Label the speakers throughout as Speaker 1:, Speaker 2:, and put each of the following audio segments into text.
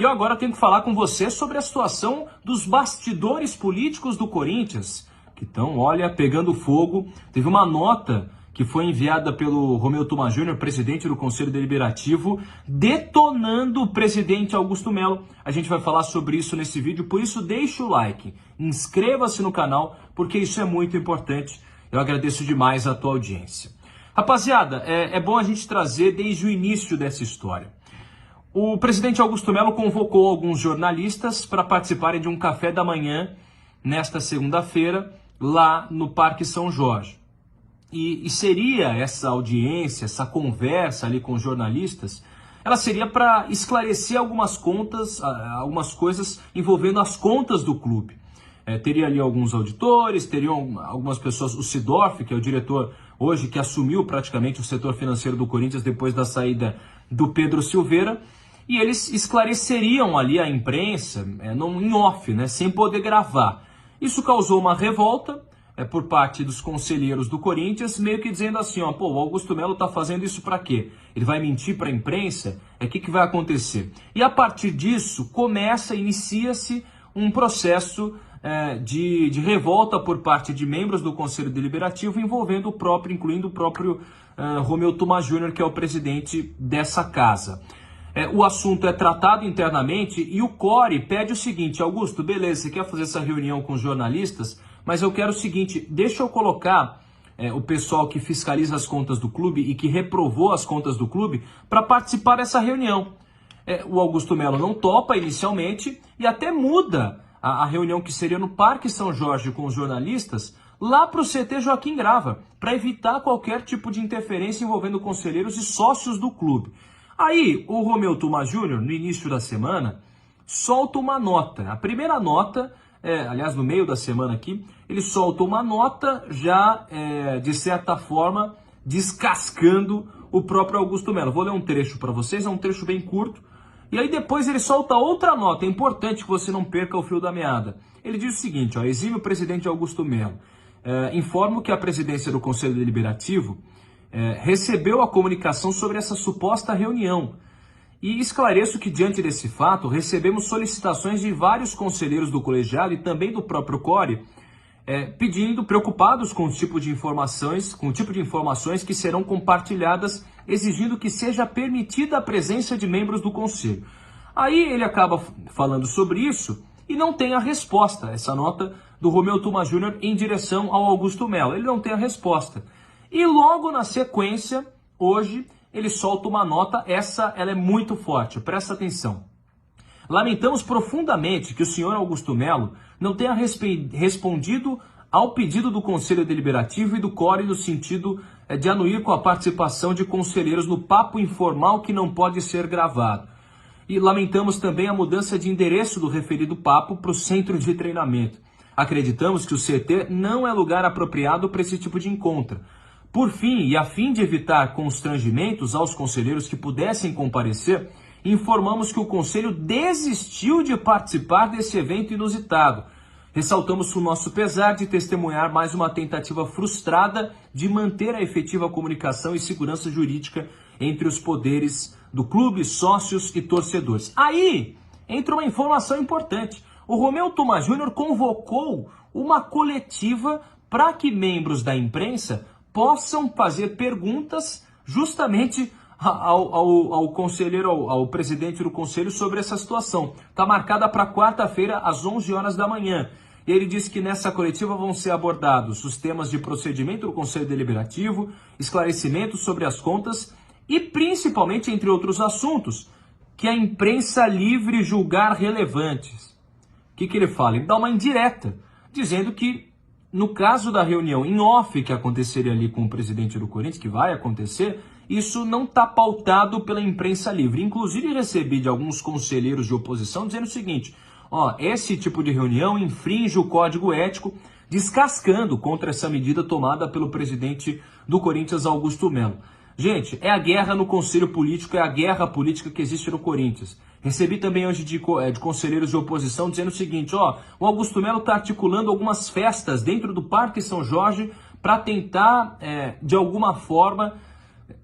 Speaker 1: E eu agora tenho que falar com você sobre a situação dos bastidores políticos do Corinthians, que estão, olha, pegando fogo. Teve uma nota que foi enviada pelo Romeu Thuma Júnior, presidente do Conselho Deliberativo, detonando o presidente Augusto Melo. A gente vai falar sobre isso nesse vídeo, por isso deixa o like, inscreva-se no canal, porque isso é muito importante. Eu agradeço demais a tua audiência. Rapaziada, é bom a gente trazer desde o início dessa história. O presidente Augusto Melo convocou alguns jornalistas para participarem de um café da manhã nesta segunda-feira, lá no Parque São Jorge. E seria essa audiência, essa conversa ali com os jornalistas, ela seria para esclarecer algumas coisas envolvendo as contas do clube. Teria ali alguns auditores, teriam algumas pessoas, o Sidorf, que é o diretor hoje, que assumiu praticamente o setor financeiro do Corinthians depois da saída do Pedro Silveira, e eles esclareceriam ali a imprensa em off, né, sem poder gravar. Isso causou uma revolta por parte dos conselheiros do Corinthians, meio que dizendo assim, ó, o Augusto Melo tá fazendo isso para quê? Ele vai mentir para a imprensa? O que vai acontecer? E a partir disso, inicia-se um processo de revolta por parte de membros do Conselho Deliberativo, incluindo o próprio Romeu Thuma Júnior, que é o presidente dessa casa. O assunto é tratado internamente e o CORE pede o seguinte: Augusto, beleza, você quer fazer essa reunião com os jornalistas, mas eu quero o seguinte, deixa eu colocar o pessoal que fiscaliza as contas do clube e que reprovou as contas do clube para participar dessa reunião. O Augusto Melo não topa inicialmente e até muda a reunião que seria no Parque São Jorge com os jornalistas lá para o CT Joaquim Grava, para evitar qualquer tipo de interferência envolvendo conselheiros e sócios do clube. Aí o Romeu Thuma Júnior, no início da semana, solta uma nota. A primeira nota, aliás, no meio da semana aqui, ele solta uma nota já, de certa forma, descascando o próprio Augusto Melo. Vou ler um trecho para vocês, é um trecho bem curto. E aí depois ele solta outra nota, é importante que você não perca o fio da meada. Ele diz o seguinte, exímio presidente Augusto Melo, informo que a presidência do Conselho Deliberativo recebeu a comunicação sobre essa suposta reunião. E esclareço que, diante desse fato, recebemos solicitações de vários conselheiros do colegiado e também do próprio CORE, preocupados com o tipo de informações que serão compartilhadas, exigindo que seja permitida a presença de membros do conselho. Aí ele acaba falando sobre isso e não tem a resposta, essa nota do Romeu Thuma Júnior em direção ao Augusto Melo. Ele não tem a resposta. E logo na sequência, hoje, ele solta uma nota, ela é muito forte, presta atenção. Lamentamos profundamente que o senhor Augusto Melo não tenha respondido ao pedido do Conselho Deliberativo e do CORE no sentido de anuir com a participação de conselheiros no papo informal que não pode ser gravado. E lamentamos também a mudança de endereço do referido papo para o centro de treinamento. Acreditamos que o CT não é lugar apropriado para esse tipo de encontro. Por fim, e a fim de evitar constrangimentos aos conselheiros que pudessem comparecer, informamos que o Conselho desistiu de participar desse evento inusitado. Ressaltamos o nosso pesar de testemunhar mais uma tentativa frustrada de manter a efetiva comunicação e segurança jurídica entre os poderes do clube, sócios e torcedores. Aí entra uma informação importante. O Romeu Thuma Júnior convocou uma coletiva para que membros da imprensa possam fazer perguntas justamente ao presidente do conselho sobre essa situação. Está marcada para quarta-feira, às 11 horas da manhã. E ele disse que nessa coletiva vão ser abordados os temas de procedimento do Conselho Deliberativo, esclarecimentos sobre as contas e, principalmente, entre outros assuntos, que a imprensa livre julgar relevantes. O que ele fala? Ele dá uma indireta, dizendo que no caso da reunião em off que aconteceria ali com o presidente do Corinthians, que vai acontecer, isso não está pautado pela imprensa livre. Inclusive recebi de alguns conselheiros de oposição dizendo o seguinte, esse tipo de reunião infringe o código ético, descascando contra essa medida tomada pelo presidente do Corinthians, Augusto Melo. Gente, é a guerra no conselho político, é a guerra política que existe no Corinthians. Recebi também hoje de conselheiros de oposição dizendo o seguinte, o Augusto Melo está articulando algumas festas dentro do Parque São Jorge para tentar, de alguma forma,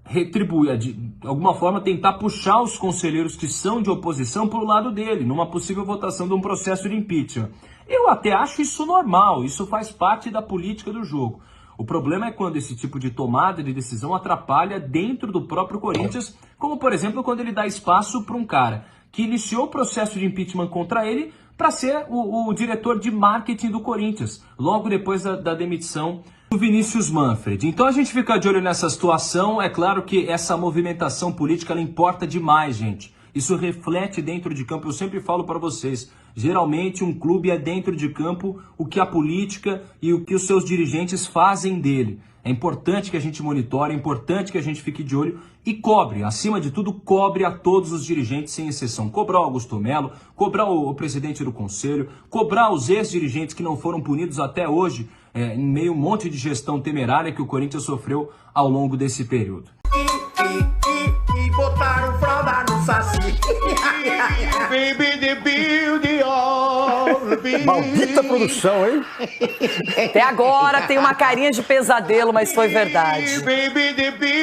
Speaker 1: retribuir, de alguma forma tentar puxar os conselheiros que são de oposição para o lado dele, numa possível votação de um processo de impeachment. Eu até acho isso normal, isso faz parte da política do jogo. O problema é quando esse tipo de tomada de decisão atrapalha dentro do próprio Corinthians, como por exemplo quando ele dá espaço para um cara que iniciou o processo de impeachment contra ele para ser o diretor de marketing do Corinthians, logo depois da demissão do Vinícius Manfred. Então a gente fica de olho nessa situação. É claro que essa movimentação política ela importa demais, gente. Isso reflete dentro de campo. Eu sempre falo para vocês, geralmente um clube é dentro de campo o que a política e o que os seus dirigentes fazem dele. É importante que a gente monitore, é importante que a gente fique de olho e cobre, acima de tudo, cobre a todos os dirigentes sem exceção. Cobrar o Augusto Melo, cobrar o presidente do conselho, cobrar os ex-dirigentes que não foram punidos até hoje, em meio a um monte de gestão temerária que o Corinthians sofreu ao longo desse período.
Speaker 2: E botaram fralda no saci. Baby, the beauty of
Speaker 3: Maldita produção, hein?
Speaker 4: Até agora tem uma carinha de pesadelo, mas foi verdade.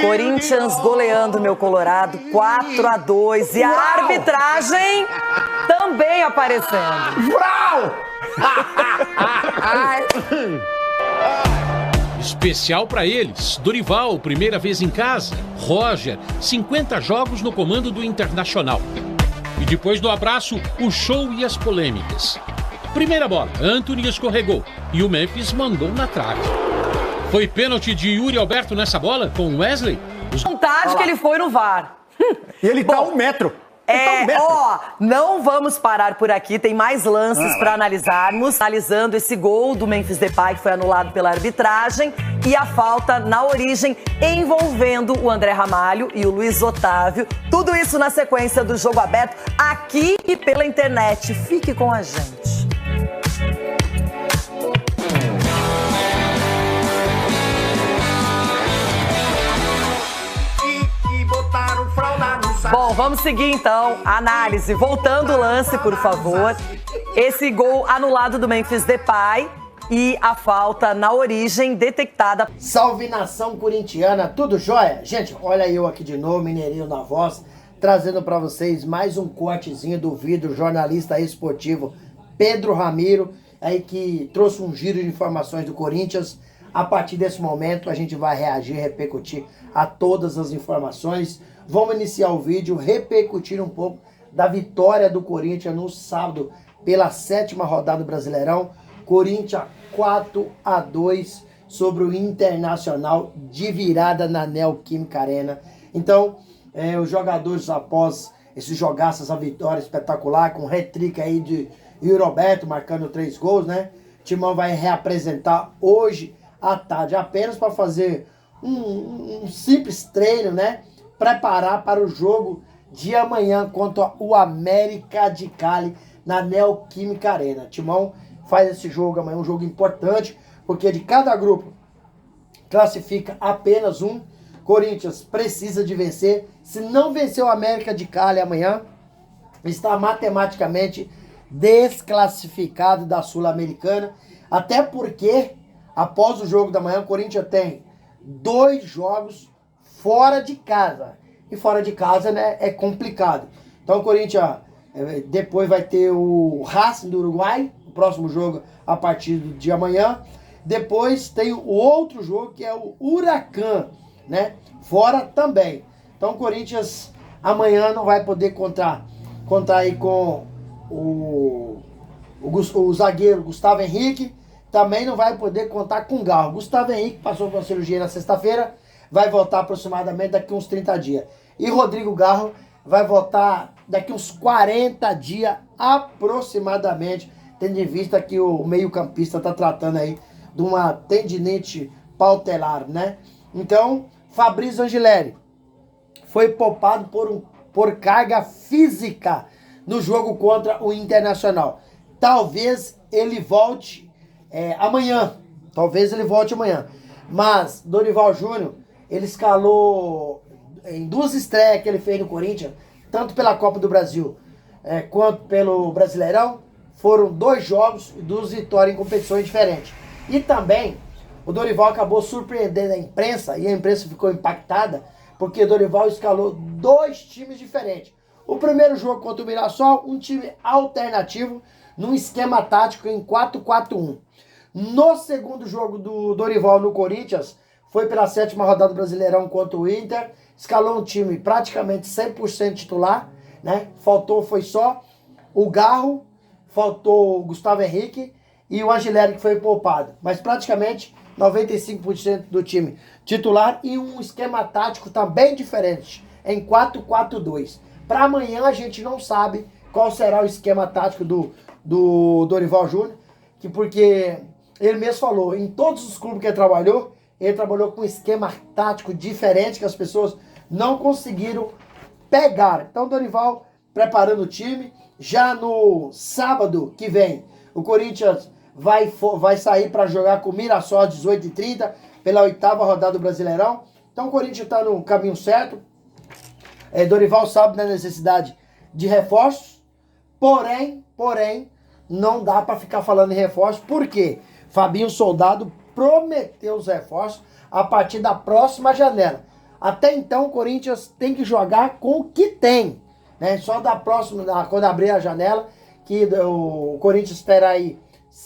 Speaker 4: Corinthians goleando meu Colorado 4-2 e a arbitragem também aparecendo.
Speaker 2: Brau!
Speaker 5: Especial para eles, Dorival, primeira vez em casa, Roger, 50 jogos no comando do Internacional. E depois do abraço, o show e as polêmicas. Primeira bola, Antony escorregou e o Memphis mandou na trave. Foi pênalti de Yuri Alberto nessa bola com Wesley?
Speaker 4: Vontade que ele foi no VAR.
Speaker 3: E ele tá 1 metro.
Speaker 4: Não vamos parar por aqui, tem mais lances para analisarmos. Analisando esse gol do Memphis Depay que foi anulado pela arbitragem e a falta na origem envolvendo o André Ramalho e o Luiz Otávio. Tudo isso na sequência do Jogo Aberto aqui e pela internet. Fique com a gente. Bom, vamos seguir então a análise. Voltando o lance, por favor. Esse gol anulado do Memphis Depay e a falta na origem detectada.
Speaker 6: Salve nação corintiana, tudo jóia? Gente, olha eu aqui de novo, Mineirinho na voz, trazendo para vocês mais um cortezinho do vídeo jornalista esportivo Pedro Ramiro, aí que trouxe um giro de informações do Corinthians. A partir desse momento a gente vai reagir, repercutir a todas as informações. Vamos iniciar o vídeo repercutir um pouco da vitória do Corinthians no sábado pela 7ª rodada do Brasileirão. Corinthians 4-2 sobre o Internacional de virada na Neoquímica Arena. Então, os jogadores após esse jogaço, essa vitória espetacular, com hat-trick aí de Yuri Alberto marcando 3 gols, né? O Timão vai reapresentar hoje à tarde apenas para fazer um simples treino, né? Preparar para o jogo de amanhã contra o América de Cali na Neoquímica Arena. Timão faz esse jogo amanhã, um jogo importante, porque de cada grupo classifica apenas um. Corinthians precisa de vencer. Se não vencer o América de Cali amanhã, está matematicamente desclassificado da Sul-Americana. Até porque, após o jogo da manhã, o Corinthians tem 2 jogos fora de casa. E fora de casa, né, é complicado. Então o Corinthians depois vai ter o Racing do Uruguai, o próximo jogo a partir de amanhã. Depois tem o outro jogo que é o Huracan, né, fora também. Então o Corinthians amanhã não vai poder contar aí com o zagueiro Gustavo Henrique. Também não vai poder contar com o Garro. Gustavo Henrique passou por uma cirurgia na sexta-feira, vai voltar aproximadamente daqui uns 30 dias. E Rodrigo Garro vai voltar daqui uns 40 dias aproximadamente, tendo em vista que o meio-campista está tratando aí de uma tendinite pautelar, né? Então, Fabrício Angileri foi poupado por carga física no jogo contra o Internacional. Talvez ele volte amanhã. Mas Dorival Júnior, ele escalou em 2 estreias que ele fez no Corinthians, tanto pela Copa do Brasil quanto pelo Brasileirão. Foram 2 jogos e 2 vitórias em competições diferentes. E também o Dorival acabou surpreendendo a imprensa, e a imprensa ficou impactada, porque Dorival escalou 2 times diferentes. O primeiro jogo contra o Mirassol, um time alternativo, num esquema tático em 4-4-1. No segundo jogo do Dorival no Corinthians, foi pela 7ª rodada do Brasileirão contra o Inter, escalou um time praticamente 100% titular, né? Foi só o Garro, faltou o Gustavo Henrique e o Angileri, que foi poupado. Mas praticamente 95% do time titular e um esquema tático também diferente, em 4-4-2. Para amanhã a gente não sabe qual será o esquema tático do Dorival Júnior, porque ele mesmo falou, em todos os clubes que ele trabalhou com um esquema tático diferente que as pessoas não conseguiram pegar. Então, Dorival preparando o time. Já no sábado que vem, o Corinthians vai sair para jogar com o Mirassol às 18h30 pela 8ª rodada do Brasileirão. Então, o Corinthians está no caminho certo. Dorival sabe da necessidade de reforços. Porém, não dá para ficar falando em reforços. Por quê? Fabinho Soldado prometeu os reforços a partir da próxima janela. Até então, o Corinthians tem que jogar com o que tem, né? Só da próxima, quando abrir a janela, que o Corinthians terá aí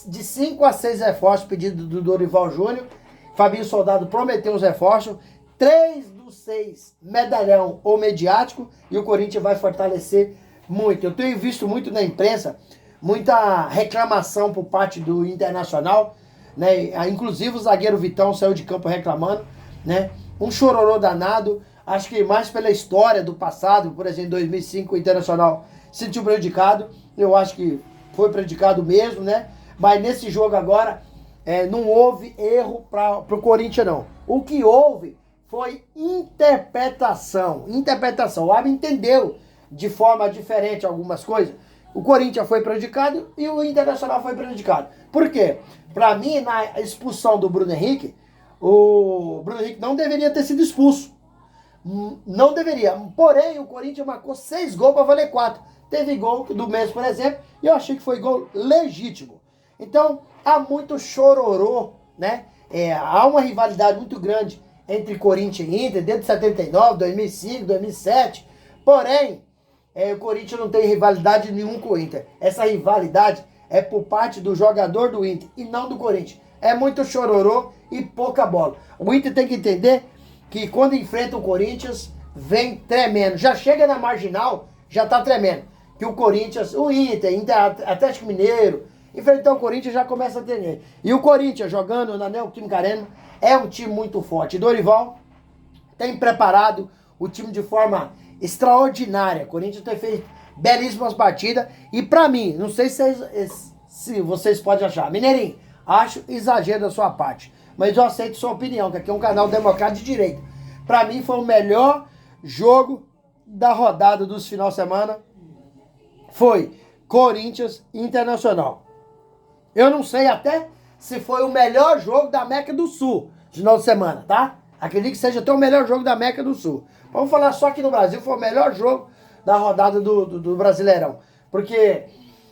Speaker 6: de 5 a 6 reforços pedidos do Dorival Júnior. Fabinho Soldado prometeu os reforços. 3 dos 6 medalhão ou mediático, e o Corinthians vai fortalecer muito. Eu tenho visto muito na imprensa, muita reclamação por parte do Internacional, né? Inclusive o zagueiro Vitão saiu de campo reclamando, né? Um chororô danado, acho que mais pela história do passado, por exemplo, em 2005 o Internacional se sentiu prejudicado, eu acho que foi prejudicado mesmo, né? Mas nesse jogo agora, não houve erro para o Corinthians, não. O que houve foi interpretação. O árbitro entendeu de forma diferente algumas coisas. O Corinthians foi prejudicado e o Internacional foi prejudicado. Por quê? Para mim, na expulsão do Bruno Henrique, o Bruno Henrique não deveria ter sido expulso. Não deveria. Porém, o Corinthians marcou 6 gols para valer 4. Teve gol do Messi, por exemplo, e eu achei que foi gol legítimo. Então, há muito chororô, né? Há uma rivalidade muito grande entre Corinthians e Inter, desde 79, 2005, 2007. Porém, o Corinthians não tem rivalidade nenhuma com o Inter. Essa rivalidade é por parte do jogador do Inter e não do Corinthians. É muito chororô e pouca bola. O Inter tem que entender que quando enfrenta o Corinthians, vem tremendo. Já chega na marginal, já tá tremendo. Que o Corinthians, o Inter, Atlético Mineiro, enfrentar o Corinthians já começa a tremer. E o Corinthians jogando na Neoquímica Arena é um time muito forte. Dorival tem preparado o time de forma extraordinária. O Corinthians tem feito belíssimas partidas. E pra mim, não sei se vocês podem achar, Mineirinho, acho exagero da sua parte. Mas eu aceito sua opinião, que aqui é um canal democrático de direita. Pra mim foi o melhor jogo da rodada dos final de semana. Foi Corinthians Internacional. Eu não sei até se foi o melhor jogo da América do Sul, final de semana, tá? Acredito que seja até o melhor jogo da América do Sul. Vamos falar só aqui no Brasil, foi o melhor jogo da rodada do Brasileirão. Porque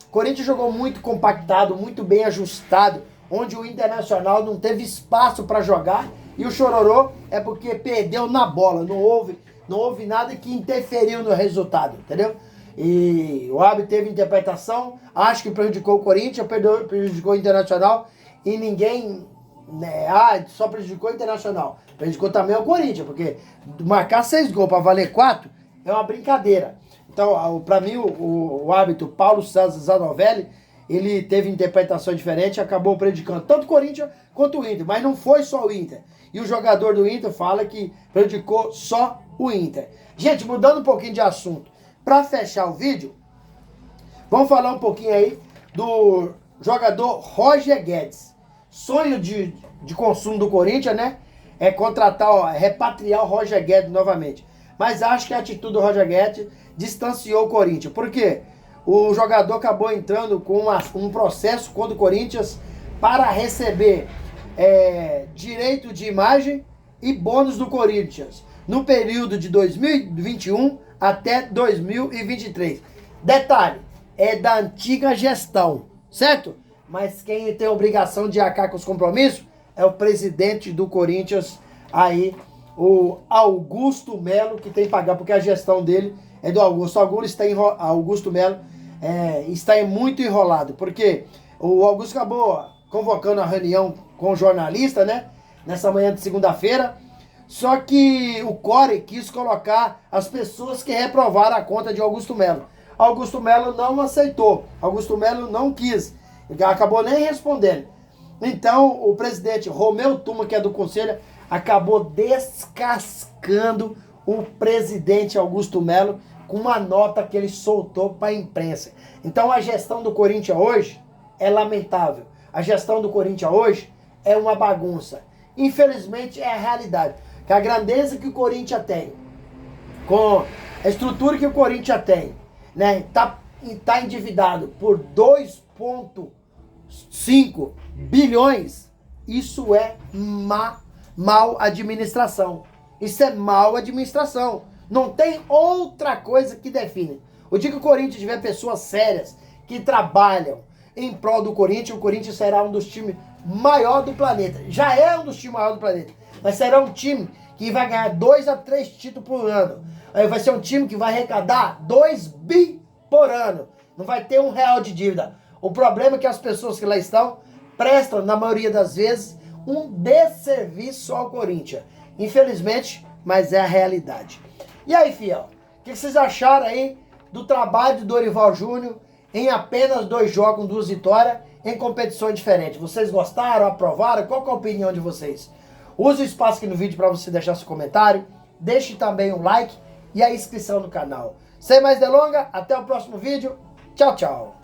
Speaker 6: o Corinthians jogou muito compactado, muito bem ajustado, onde o Internacional não teve espaço para jogar. E o chororô é porque perdeu na bola, não houve nada que interferiu no resultado, entendeu? E o árbitro teve interpretação, acho que prejudicou o Corinthians, prejudicou o Internacional, e ninguém, né, só prejudicou o Internacional, prejudicou também o Corinthians, porque marcar 6 gols para valer 4 é uma brincadeira. Então, para mim, o árbitro Paulo César Zanovelli, ele teve interpretação diferente e acabou prejudicando tanto o Corinthians quanto o Inter, mas não foi só o Inter. E o jogador do Inter fala que prejudicou só o Inter. Gente, mudando um pouquinho de assunto, para fechar o vídeo, vamos falar um pouquinho aí do jogador Roger Guedes. Sonho de consumo do Corinthians, né? É contratar, repatriar o Roger Guedes novamente. Mas acho que a atitude do Roger Guedes distanciou o Corinthians. Por quê? O jogador acabou entrando com um processo contra o Corinthians para receber direito de imagem e bônus do Corinthians no período de 2021 até 2023. Detalhe, é da antiga gestão, certo? Mas quem tem a obrigação de arcar com os compromissos é o presidente do Corinthians, aí, o Augusto Melo, que tem que pagar, porque a gestão dele é do Augusto. Augusto Melo está muito enrolado, porque o Augusto acabou convocando a reunião com o jornalista, né? Nessa manhã de segunda-feira. Só que o Core quis colocar as pessoas que reprovaram a conta de Augusto Melo. Augusto Melo não aceitou. Augusto Melo não quis. Ele acabou nem respondendo. Então, o presidente Romeu Tuma, que é do Conselho, acabou descascando o presidente Augusto Melo com uma nota que ele soltou para a imprensa. Então, a gestão do Corinthians hoje é lamentável. A gestão do Corinthians hoje é uma bagunça. Infelizmente, é a realidade. Que a grandeza que o Corinthians tem, com a estrutura que o Corinthians tem, né, tá endividado por 2,5 bilhões, isso é mal administração. Isso é mal administração. Não tem outra coisa que define. O dia que o Corinthians tiver pessoas sérias que trabalham em prol do Corinthians, o Corinthians será um dos times maior do planeta. Já é um dos times maiores do planeta. Mas será um time que vai ganhar 2 a 3 títulos por ano. Aí vai ser um time que vai arrecadar 2 bi por ano. Não vai ter R$1 de dívida. O problema é que as pessoas que lá estão prestam, na maioria das vezes, um desserviço ao Corinthians. Infelizmente, mas é a realidade. E aí, fiel? O que vocês acharam aí do trabalho do Dorival Júnior em apenas 2 jogos, 2 vitórias, em competições diferentes? Vocês gostaram, aprovaram? Qual que é a opinião de vocês? Use o espaço aqui no vídeo para você deixar seu comentário. Deixe também um like e a inscrição no canal. Sem mais delongas, até o próximo vídeo. Tchau, tchau.